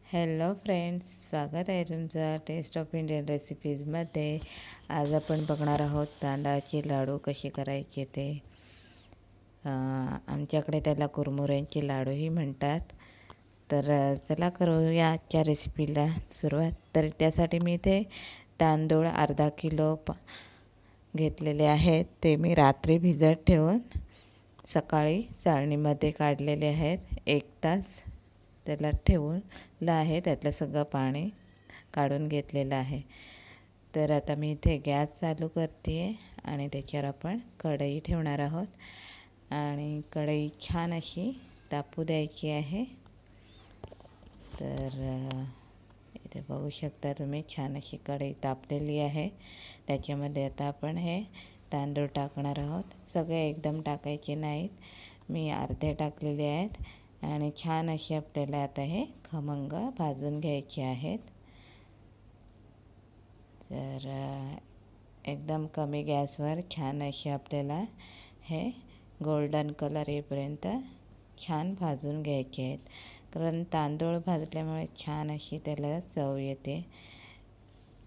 Hello friends, स्वागत आहे तुमचं टेस्ट ऑफ इंडियन रेसिपीजमध्ये. आज आपण बघणार आहोत तांदळाचे लाडू कसे करायचे ते. आमच्याकडे त्याला कुरमुऱ्यांचे लाडूही म्हणतात. तर चला करूया आजच्या रेसिपीला सुरुवात. तर त्यासाठी मी इथे तांदूळ अर्धा किलो घेतलेले आहेत. ते मी रात्री भिजत ठेवून सकाळी चाळणीमध्ये काढलेले आहेत. 1 तास त्याला ठेवलं आहे. त्यातलं सगळं पाणी काढून घेतलेलं आहे. तर आता मी इथे गॅस चालू करते आहे आणि त्याच्यावर आपण कढई ठेवणार आहोत आणि कढई छान अशी तापू द्यायची आहे. तर इथे बघू शकता तुम्ही, छान अशी कढई तापलेली आहे. त्याच्यामध्ये आता आपण हे तांदूळ टाकणार आहोत. सगळे एकदम टाकायचे नाहीत, मी अर्धे टाकलेले आहेत. आणि छान असे आपल्याला आता हे खमंग भाजून घ्यायचे आहेत. तर एकदम कमी गॅसवर छान असे आपल्याला हे गोल्डन कलर येईपर्यंत छान भाजून घ्यायचे आहेत. कारण तांदूळ भाजल्यामुळे छान अशी त्याला चव येते.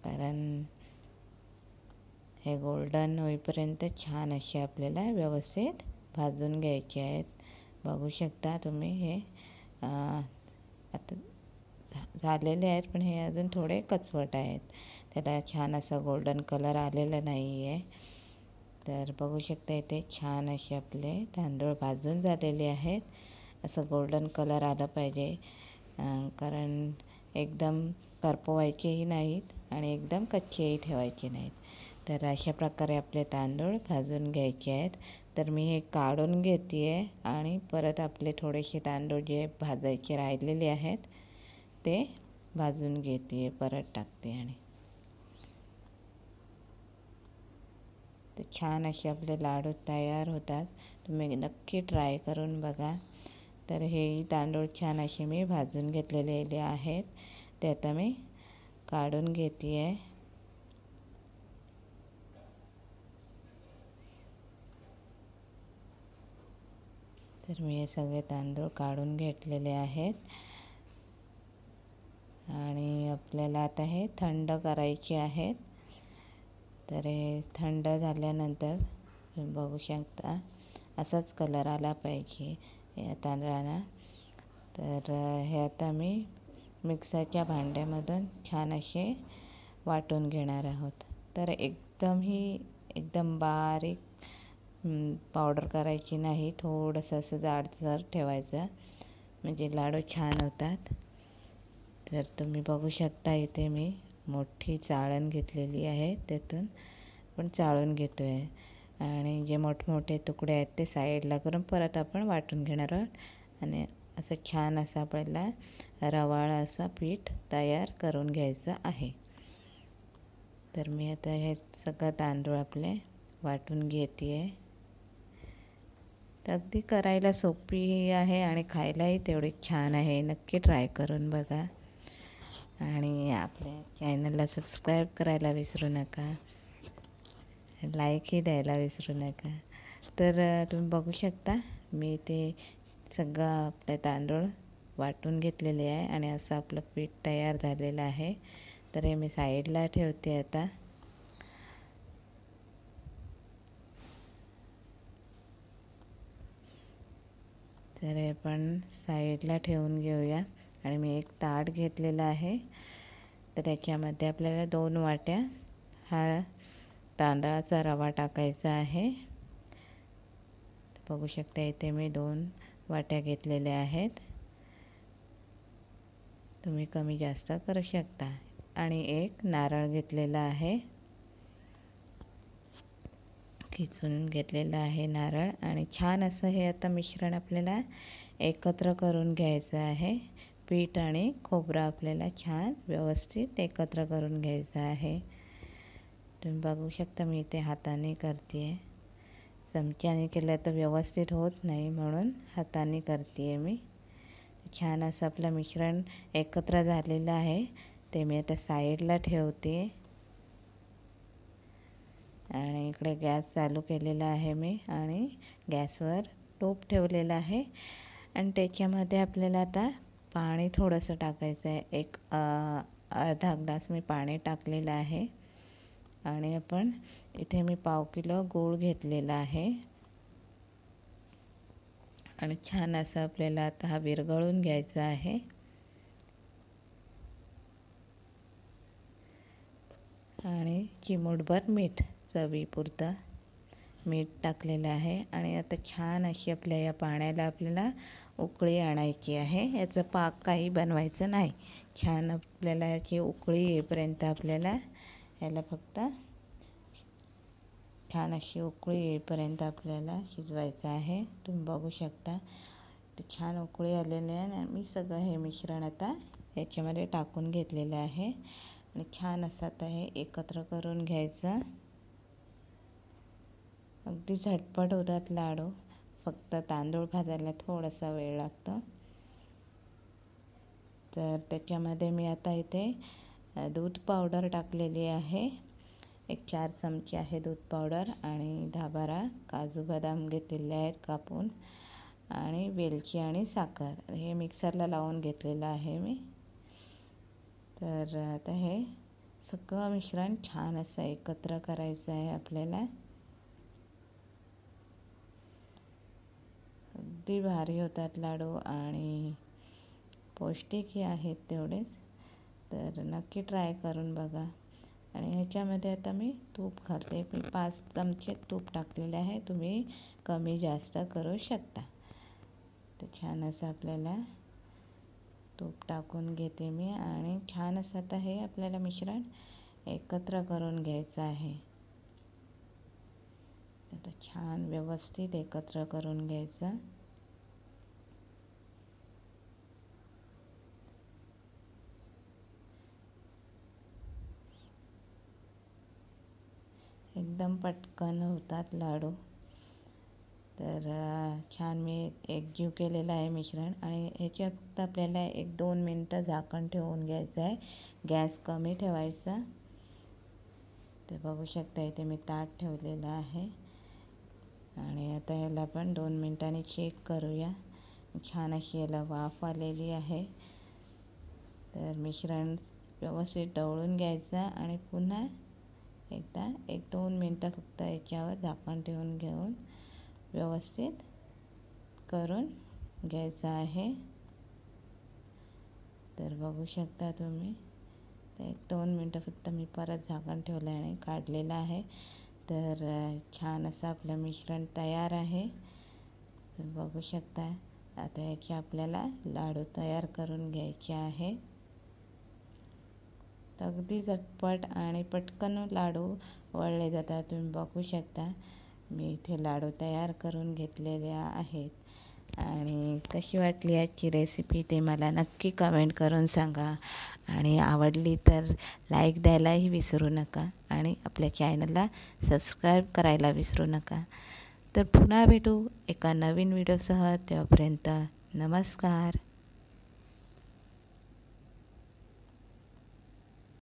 कारण हे गोल्डन होईपर्यंत छान असे आपल्याला व्यवस्थित भाजून घ्यायचे आहेत. बघू शकता तुम्ही, हे आता झालेले आहेत, पण हे अजून थोडे कचवट आहेत. त्याला छान असा गोल्डन कलर आलेला नाही आहे. तर बघू शकता इथे छान असे आपले तांदूळ भाजून झालेले आहेत. असं गोल्डन कलर आलं पाहिजे, कारण एकदम करपवायचेही नाहीत आणि एकदम कच्चेही ठेवायचे नाहीत. तर अशा प्रकारे आपले तांदूळ भाजून घ्यायचे आहेत. तर मी हे काढून घेते आहे आणि परत आपले थोडेसे तांदूळ जे भाजायचे राहिलेले आहेत ते भाजून घेते आहे, परत टाकते. आणि तर छान असे आपले लाडू तयार होतात. तुम्ही नक्की ट्राय करून बघा. तर हेही तांदूळ छान असे मी भाजून घेतलेले आहेत. ते आता मी काढून घेते आहे. तर मी हे सगळे तांदूळ काढून घेतलेले आहेत आणि आपल्याला आता हे थंड करायचे आहेत. तर हे थंड झाल्यानंतर बघू शकता असाच कलर आला पाहिजे या तांदळाला. तर हे आता मी मिक्सरच्या भांड्यामधून छान असे वाटून घेणार आहोत. तर एकदम बारीक पावडर करायची नाही, थोडंसं असं जाडसर ठेवायचं, म्हणजे लाडू छान होतात. तर तुम्ही बघू शकता इथे मी मोठी चाळण घेतलेली आहे, त्यातून पण चाळून घेतो आहे. आणि जे मोठमोठे तुकडे आहेत ते साईडला करून परत आपण वाटून घेणार आहोत. आणि असं छान असं आपल्याला रवाळ असं पीठ तयार करून घ्यायचं आहे. तर मी आता हे सगळं तांदूळ आपले वाटून घेते आहे. तर अगदी करायला सोपीही आहे आणि खायलाही तेवढी छान आहे. नक्की ट्राय करून बघा आणि आपल्या चॅनलला सबस्क्राईब करायला विसरू नका, लाईकही द्यायला विसरू नका. तर तुम्ही बघू शकता मी ते सगळं आपले तांदूळ वाटून घेतलेले आहे आणि असं आपलं पीठ तयार झालेलं आहे. तर हे मी साईडला ठेवते आता. तर हे पण साईडला ठेवून घेऊया. आणि मी एक ताट घेतलेलं आहे. तर त्याच्यामध्ये आपल्याला 2 वाट्या हा तांदळाचा रवा टाकायचा आहे. बघू शकता इथे मी 2 वाट्या घेतलेल्या आहेत. तुम्ही कमी जास्त करू शकता. आणि एक नारळ घेतलेला आहे, खिसून घेतलेलं आहे नारळ. आणि छान असं हे आता मिश्रण आपल्याला एकत्र करून घ्यायचं आहे. पीठ आणि खोबरं आपल्याला छान व्यवस्थित एकत्र करून घ्यायचं आहे. तुम्ही बघू शकता मी इथे हाताने करते आहे. चमच्याने केलं तर व्यवस्थित होत नाही, म्हणून हाताने करते आहे मी. छान असं आपलं मिश्रण एकत्र झालेलं आहे. ते मी आता साईडला ठेवते आणि इकडे गॅस चालू केलेला आहे मी आणि गॅसवर टोप ठेवलेला आहे. आणि त्याच्यामध्ये आपल्याला आता पाणी थोडंसं टाकायचं आहे. एक अर्धा ग्लास मी पाणी टाकलेलं आहे. आणि आपण इथे मी 1/2 किलो गूळ घेतलेला आहे. आणि छान असं आपल्याला आता हा विरघळून घ्यायचा आहे. आणि चिमूटभर मीठ, चवीपुरतं मीठ टाकलेलं आहे. आणि आता छान अशी आपल्या या पाण्याला आपल्याला उकळी आणायची आहे. याचं पाक काही बनवायचं नाही. छान आपल्याला याची उकळी येईपर्यंत आपल्याला याला फक्त छान अशी उकळी येईपर्यंत आपल्याला शिजवायचं आहे. तुम्ही बघू शकता ते छान उकळी आलेली आहे. आणि मी सगळं हे मिश्रण आता याच्यामध्ये टाकून घेतलेलं आहे. आणि छान असं आता हे एकत्र करून घ्यायचं. अगदी झटपट होतात लाडू, फक्त तांदूळ भाजायला थोडासा वेळ लागतो. तर त्याच्यामध्ये मी आता इथे दूध पावडर टाकलेली आहे. एक 4 चमचे आहे दूध पावडर. आणि 10-12 काजू बदाम घेतलेले आहेत कापून. आणि वेलची आणि साखर हे मिक्सरला लावून घेतलेलं आहे मी. तर आता हे सगळं मिश्रण छान असं एकत्र करायचं आहे आपल्याला. अगदी भारी होतात लाडू आणि पौष्टिकही आहेत तेवढेच. तर नक्की ट्राय करून बघा. आणि ह्याच्यामध्ये आता मी तूप घालते. मी 5 चमचे तूप टाकलेले आहे. तुम्ही कमी जास्त करू शकता. तर छान असं आपल्याला तूप टाकून घेते मी. आणि छान असं आता हे आपल्याला मिश्रण एकत्र करून घ्यायचं आहे. आता छान व्यवस्थित एकत्र करून घ्यायचं. एकदम पटकन होतात लाडू. तर छान मी एकजीव केलेलं आहे मिश्रण. आणि ह्याच्यात फक्त आपल्याला 1-2 मिनटं झाकण ठेवून घ्यायचं आहे. गॅस कमी ठेवायचा. ते बघू शकता इथे मी ताट ठेवलेलं आहे. आणि आता याला आपण 2 मिनटांनी चेक करूया. छान अशी याला वाफ आलेली आहे. तर मिश्रण व्यवस्थित ढवळून घ्यायचं. आणि पुन्हा एकदा 1-2 मिनटं फक्त याच्यावर झाकण ठेवून घेऊन व्यवस्थित करून घ्यायचं आहे. तर बघू शकता तुम्ही. तर 1-2 मिनटं फक्त मी परत झाकण ठेवलं आणि काढलेलं आहे. तर छान असं आपलं मिश्रण तयार आहे. बघू शकता. आता याचे आपल्याला लाडू तयार करून घ्यायचे आहे. तर अगदी झटपट आणि पटकन लाडू वळले जातात. तुम्ही बघू शकता मी इथे लाडू तयार करून घेतलेले आहेत. आणि कशी वाटली आजची रेसिपी ते मला नक्की कमेंट करून सांगा. आणि आवडली तर लाईक द्यायलाही विसरू नका. आणि आपल्या चॅनलला सबस्क्राईब करायला विसरू नका. तर पुन्हा भेटू एका नवीन व्हिडिओसह. तेव्हापर्यंत नमस्कार.